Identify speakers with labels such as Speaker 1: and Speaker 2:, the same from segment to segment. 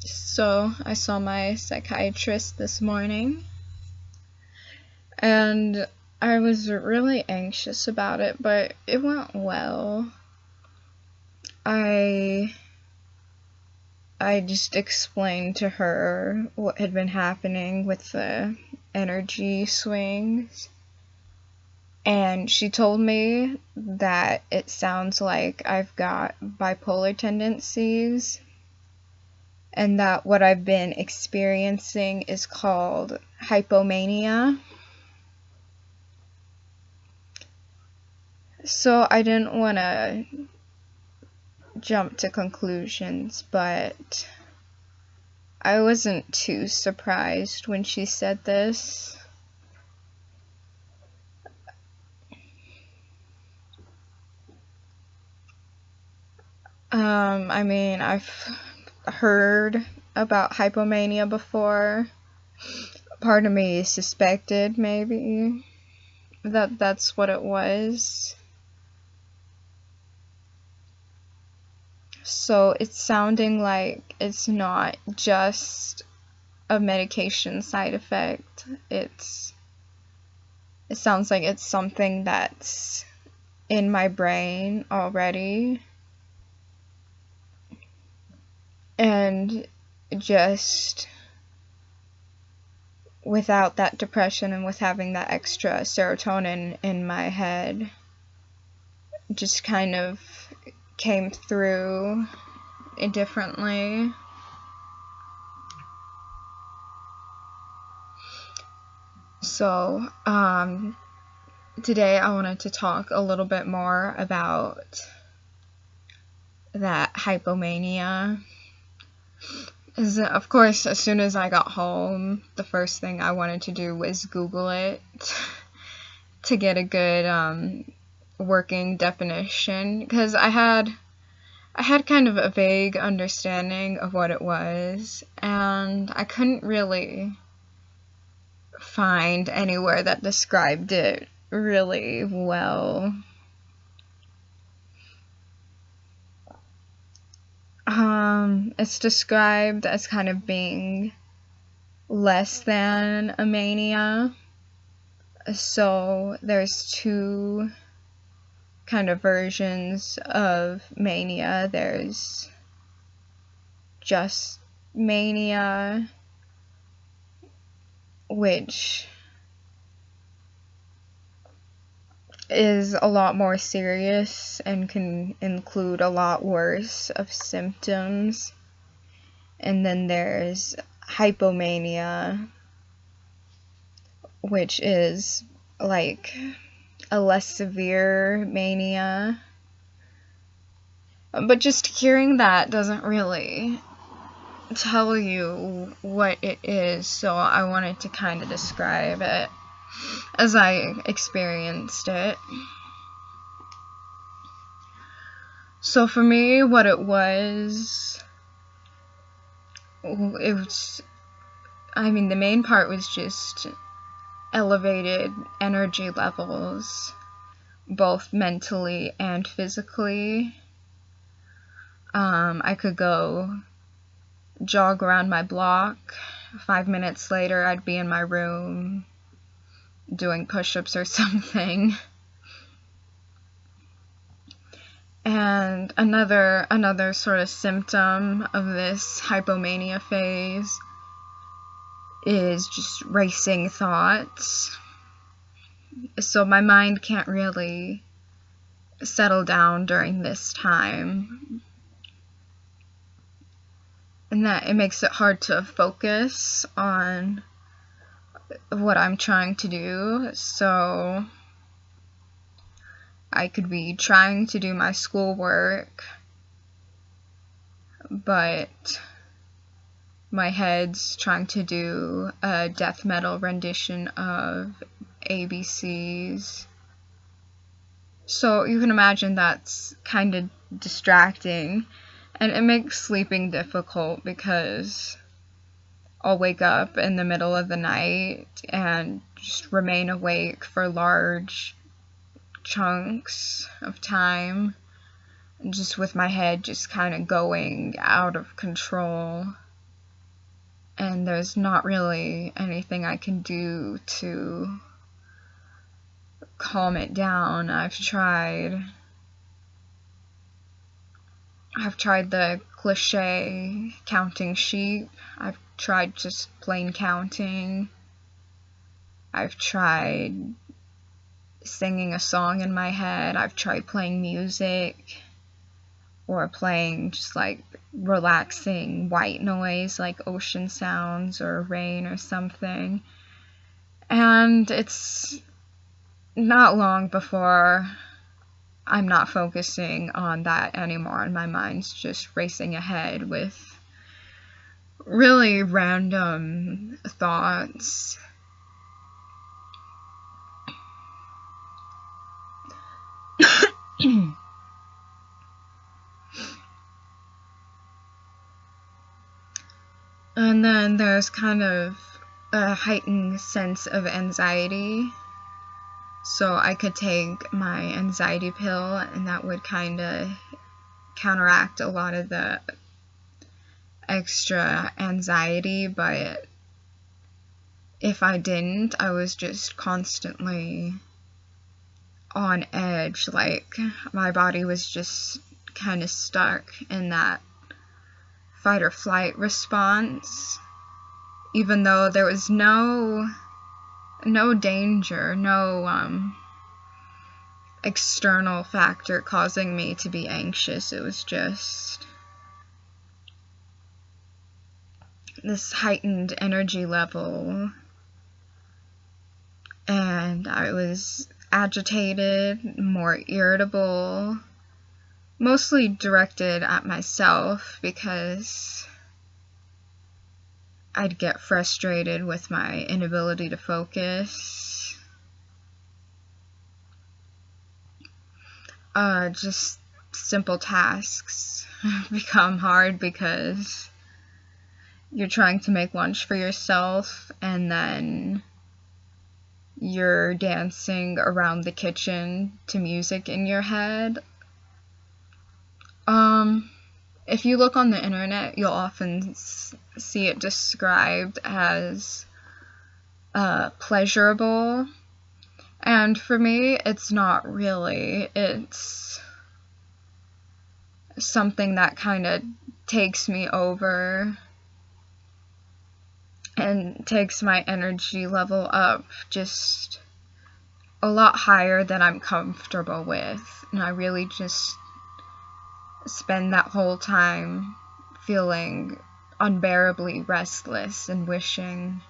Speaker 1: So, I saw my psychiatrist this morning, and I was really anxious about it, but it went well. I just explained to her what had been happening with the energy swings, and she told me that it sounds like I've got bipolar tendencies, and that what I've been experiencing is called hypomania. So I didn't want to jump to conclusions, but I wasn't too surprised when she said this. I mean, I've heard about hypomania before. Part of me suspected maybe that that's what it was. So it's sounding like it's not just a medication side effect. It sounds like it's something that's in my brain already. And just without that depression and with having that extra serotonin in my head, just kind of came through differently. So, today I wanted to talk a little bit more about that hypomania. Of course, as soon as I got home, the first thing I wanted to do was Google it to get a good working definition, because I had kind of a vague understanding of what it was, and I couldn't really find anywhere that described it really well. It's described as kind of being less than a mania. So there's two kind of versions of mania. There's just mania, which is a lot more serious and can include a lot worse of symptoms. And then there's hypomania, which is like a less severe mania. But just hearing that doesn't really tell you what it is, so I wanted to kind of describe it as I experienced it. So for me, what it was, I mean, the main part was just elevated energy levels, both mentally and physically. I could go jog around my block. 5 minutes later, I'd be in my room doing push-ups or something. And another sort of symptom of this hypomania phase is just racing thoughts. So my mind can't really settle down during this time, and that it makes it hard to focus on what I'm trying to do. So I could be trying to do my schoolwork, but my head's trying to do a death metal rendition of ABCs. So you can imagine that's kind of distracting, and it makes sleeping difficult because I'll wake up in the middle of the night and just remain awake for large chunks of time, just with my head just kind of going out of control. And there's not really anything I can do to calm it down. I've tried the cliche counting sheep. I've tried just plain counting. I've tried singing a song in my head. I've tried playing music or playing just like relaxing white noise like ocean sounds or rain or something. And it's not long before I'm not focusing on that anymore, and my mind's just racing ahead with really random thoughts. And then there's kind of a heightened sense of anxiety. So I could take my anxiety pill, and that would kind of counteract a lot of the extra anxiety, but if I didn't, I was just constantly on edge. Like, my body was just kind of stuck in that fight or flight response, even though there was no danger, no external factor causing me to be anxious. It was just this heightened energy level, and I was agitated, more irritable, mostly directed at myself because I'd get frustrated with my inability to focus. Just simple tasks become hard because you're trying to make lunch for yourself, and then you're dancing around the kitchen to music in your head. If you look on the internet, you'll often see it described as pleasurable. And for me, it's not really. It's something that kind of takes me over and takes my energy level up just a lot higher than I'm comfortable with. And I really just spend that whole time feeling unbearably restless and wishing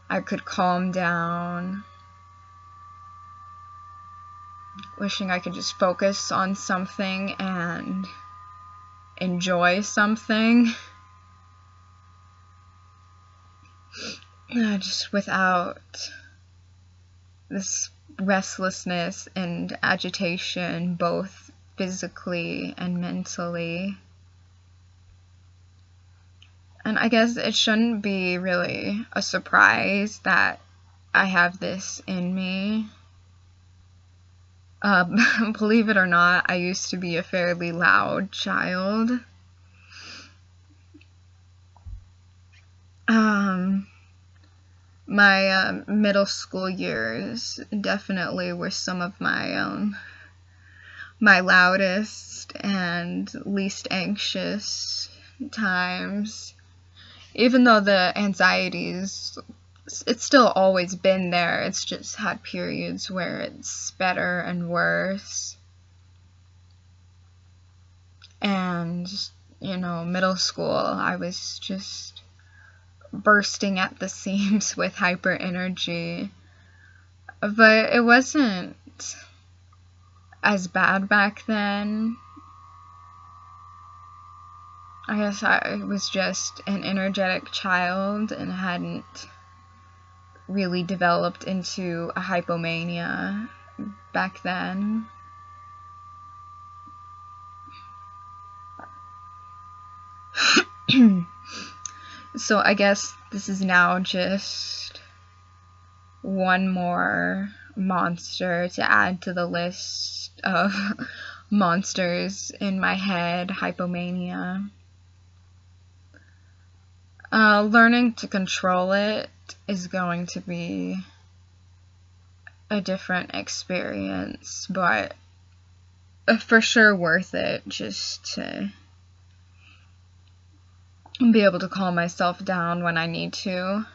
Speaker 1: I could calm down, wishing I could just focus on something and enjoy something, just without this restlessness and agitation, both physically and mentally. And I guess it shouldn't be really a surprise that I have this in me. Believe it or not, I used to be a fairly loud child. My middle school years definitely were some of my loudest and least anxious times. Even though the anxieties, it's still always been there, it's just had periods where it's better and worse. And, middle school, I was just bursting at the seams with hyper energy. But it wasn't as bad back then. I guess I was just an energetic child and hadn't really developed into a hypomania back then. So I guess this is now just one more monster to add to the list of monsters in my head, hypomania. Learning to control it is going to be a different experience, but for sure worth it, just to be able to calm myself down when I need to.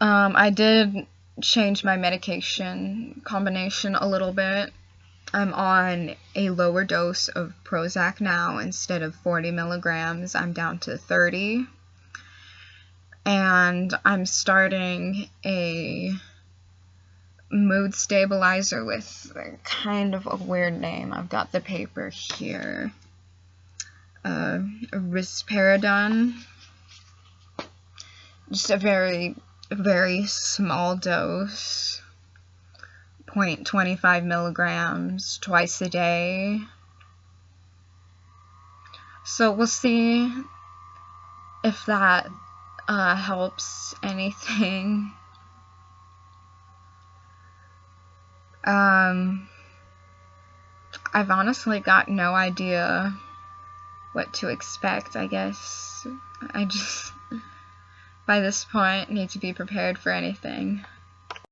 Speaker 1: I did change my medication combination a little bit. I'm on a lower dose of Prozac now. Instead of 40 milligrams, I'm down to 30. And I'm starting a mood stabilizer with kind of a weird name. I've got the paper here. Risperidone. Just a very, very small dose. 0.25 milligrams twice a day. So we'll see if that helps anything. I've honestly got no idea what to expect, I guess. I just, by this point, need to be prepared for anything.